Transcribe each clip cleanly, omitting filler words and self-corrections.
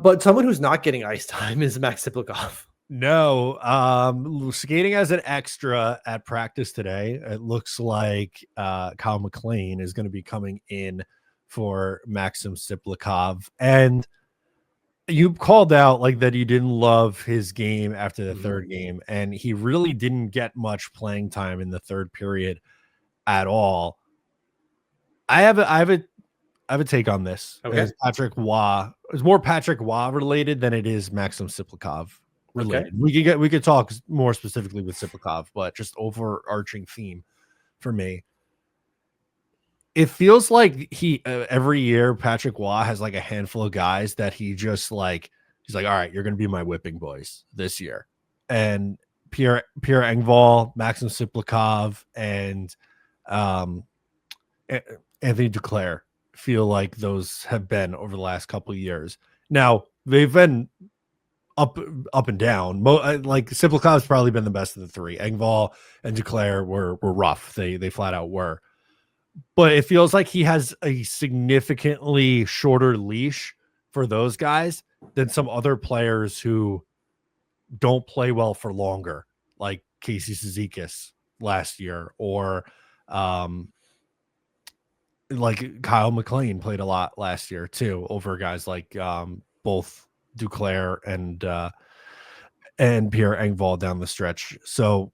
But someone who's not getting ice time is Max Tsyplakov. No, skating as an extra at practice today. It looks like Kyle McLean is going to be coming in for Maxim Tsyplakov. And you called out like that you didn't love his game after the third game, and he really didn't get much playing time in the third period at all. I have a take on this. Okay. Patrick Waugh is more Patrick Waugh related than it is Maxim Tsyplakov related. Okay. We could talk more specifically with Tsyplakov, but just overarching theme for me. It feels like he every year Patrick Waugh has like a handful of guys that he's like, all right, you're going to be my whipping boys this year. And Pierre Engvall, Maxim Tsyplakov, and Anthony Duclair feel like those have been over the last couple of years. Now they've been up and down. Like Tsyplakov's probably been the best of the three. Engvall and Duclair were rough. They flat out were. But it feels like he has a significantly shorter leash for those guys than some other players who don't play well for longer, like Casey Cizikas last year, or like Kyle McLean played a lot last year too, over guys like both Duclair and Pierre Engvall down the stretch. So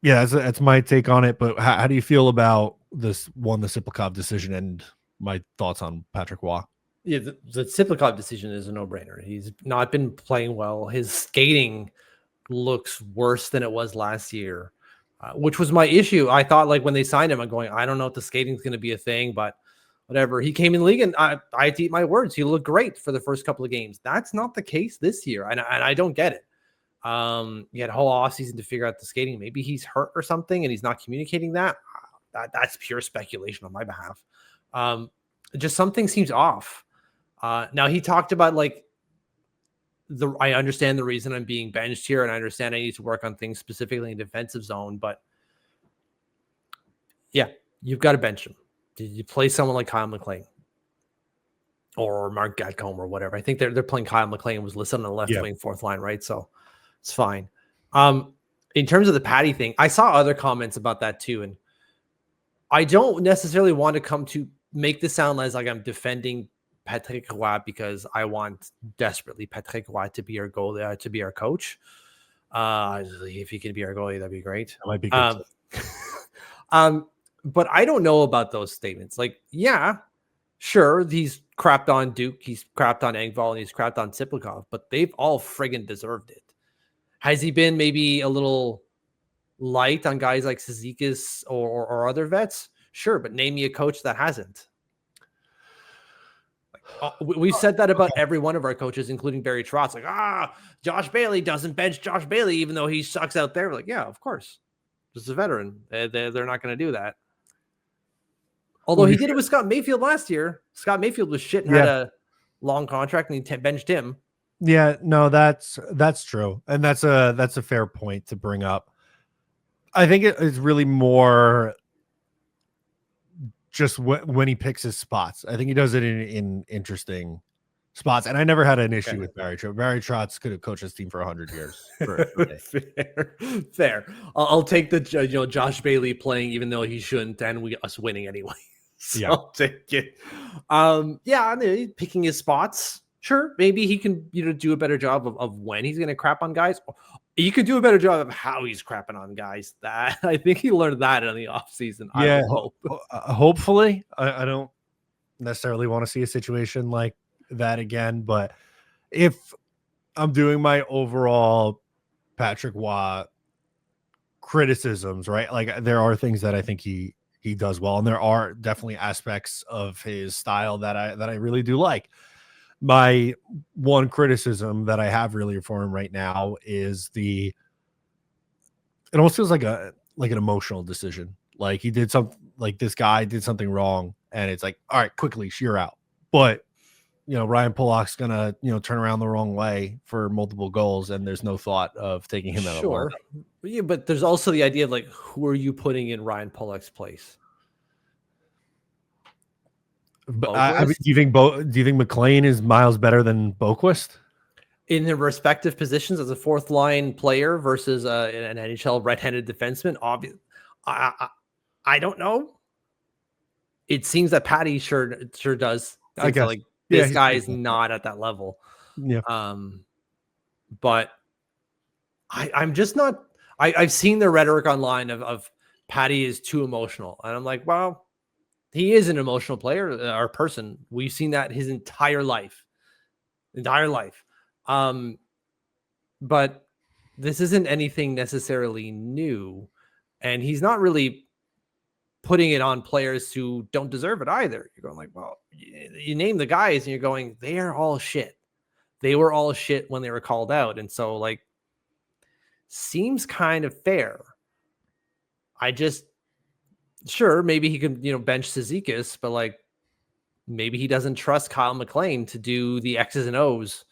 yeah, that's my take on it. But how do you feel about the Tsyplakov decision and my thoughts on Patrick Waugh? Yeah, the Tsyplakov decision is a no-brainer. He's not been playing well. His skating looks worse than it was last year, which was my issue. I thought like when they signed him, I'm going, I don't know if the skating's going to be a thing, but whatever. He came in the league and I had to eat my words. He looked great for the first couple of games. That's not the case this year, and I don't get it. He had a whole offseason to figure out the skating. Maybe he's hurt or something and he's not communicating that. That's pure speculation on my behalf. Just something seems off. Now he talked about like I understand the reason I'm being benched here, and I understand I need to work on things specifically in defensive zone, but yeah, you've got to bench him. Did you play someone like Kyle McLean or Mark Gatcombe or whatever? I think they're playing Kyle McLean was listed on the left wing fourth line, right? So it's fine. In terms of the Patty thing, I saw other comments about that too, and I don't necessarily want to come to make this sound as like I'm defending Patrick Roy because I want desperately Patrick Roy to be our goalie, to be our coach. If he can be our goalie, that'd be great. That might be good. But I don't know about those statements. Like, yeah, sure, he's crapped on Duke, he's crapped on Engvall, and he's crapped on Tsyplakov, but they've all friggin' deserved it. Has he been maybe a little light on guys like Cizikas or other vets? Sure, but name me a coach that hasn't. We've said that about every one of our coaches, including Barry Trotz. Like, Josh Bailey doesn't bench Josh Bailey, even though he sucks out there. We're like, yeah, of course. Just a veteran. They're not going to do that. Although he did it with Scott Mayfield last year. Scott Mayfield was shit and had a long contract, and he benched him. Yeah, no, that's true, and that's a fair point to bring up. I think it is really more just when he picks his spots. I think he does it in interesting spots, and I never had an issue with Barry Trotz. Barry Trotz could have coached his team for 100 years. Fair. I'll take the Josh Bailey playing even though he shouldn't, and us winning anyway. So I'll take it. I mean, picking his spots. Sure, maybe he can do a better job of when he's going to crap on guys. He could do a better job of how he's crapping on guys. That I think he learned that in the offseason. Yeah, hopefully. I don't necessarily want to see a situation like that again, but if I'm doing my overall Patrick Waugh criticisms, right? Like there are things that I think he does well, and there are definitely aspects of his style that I really do like. My one criticism that I have really for him right now is it almost feels like an emotional decision. Like he did something, like this guy did something wrong, and it's like, all right, quickly, you're out. But Ryan Pollock's gonna turn around the wrong way for multiple goals, and there's no thought of taking him out. Sure, yeah, but there's also the idea of like, who are you putting in Ryan Pollock's place? I mean, Boquist. do you think McLean is miles better than Boquist? In their respective positions as a fourth line player versus an NHL right-handed defenseman, I, I don't know. It seems that Patty sure does I think that, guess. like, Yeah, this he's guy pretty is good. not at that level. Yeah. But I'm just not. I've seen the rhetoric online of Patty is too emotional, and I'm like, well, he is an emotional player or person. We've seen that his entire life. But this isn't anything necessarily new, and he's not really putting it on players who don't deserve it either. You're going like, well, you name the guys, and you're going, they are all shit. They were all shit when they were called out, and so, like, seems kind of fair. I just sure maybe he could bench Cizikas, but like maybe he doesn't trust Kyle McLean to do the X's and O's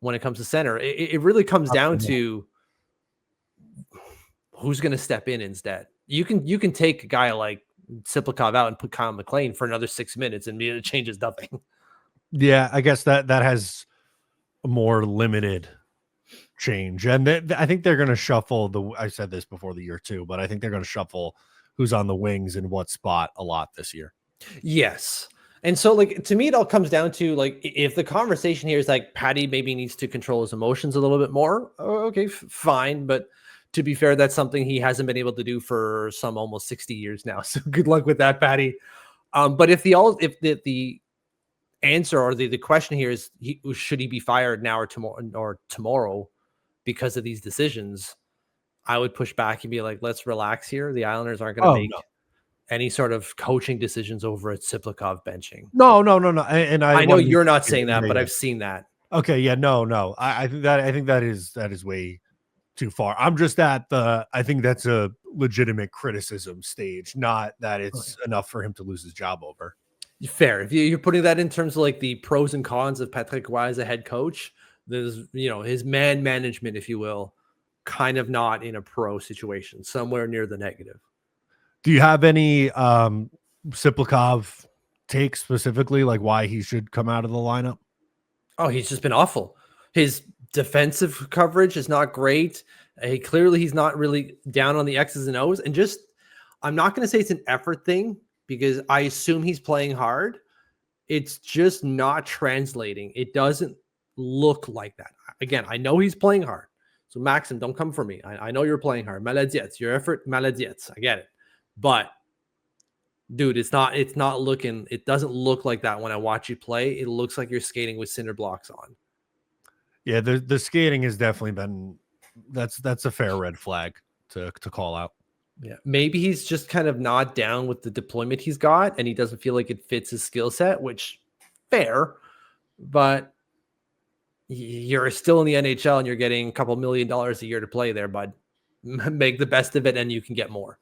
when it comes to center. It really comes down to who's going to step in instead. You can take a guy like Tsyplakov out and put Kyle McLean for another 6 minutes and it changes nothing. Yeah, I guess that has a more limited change, and I think they're going to shuffle I said this before the year too, but I think they're going to shuffle who's on the wings in what spot a lot this year. Yes. And so, like, to me, it all comes down to, like, if the conversation here is like Patty maybe needs to control his emotions a little bit more, okay, fine. But to be fair, that's something he hasn't been able to do for some almost 60 years now. So good luck with that, Patty. But if the answer or the question here is should he be fired now or tomorrow because of these decisions, I would push back and be like, let's relax here. The Islanders aren't going to make any sort of coaching decisions over at Tsyplakov benching. No. And I know you're not saying that, but I've seen that. Okay, yeah, no. I think that is way too far. I'm just at I think that's a legitimate criticism stage, not that it's enough for him to lose his job over. Fair. If you're putting that in terms of like the pros and cons of Patrick Roy as a head coach, there's his man management, if you will, kind of not in a pro situation, somewhere near the negative. Do you have any Tsyplakov take specifically, like why he should come out of the lineup? Oh, he's just been awful. His defensive coverage is not great. He's not really down on the X's and O's. And just, I'm not going to say it's an effort thing because I assume he's playing hard. It's just not translating. It doesn't look like that. Again, I know he's playing hard. So Maxim, don't come for me. I know you're playing hard. Maladies. Your effort, maladies. I get it. But dude, it doesn't look like that when I watch you play. It looks like you're skating with cinder blocks on. Yeah, the skating has definitely been that's a fair red flag to call out. Yeah, maybe he's just kind of not down with the deployment he's got, and he doesn't feel like it fits his skill set, which fair, but you're still in the NHL and you're getting a couple $1 million a year to play there, bud. Make the best of it, and you can get more.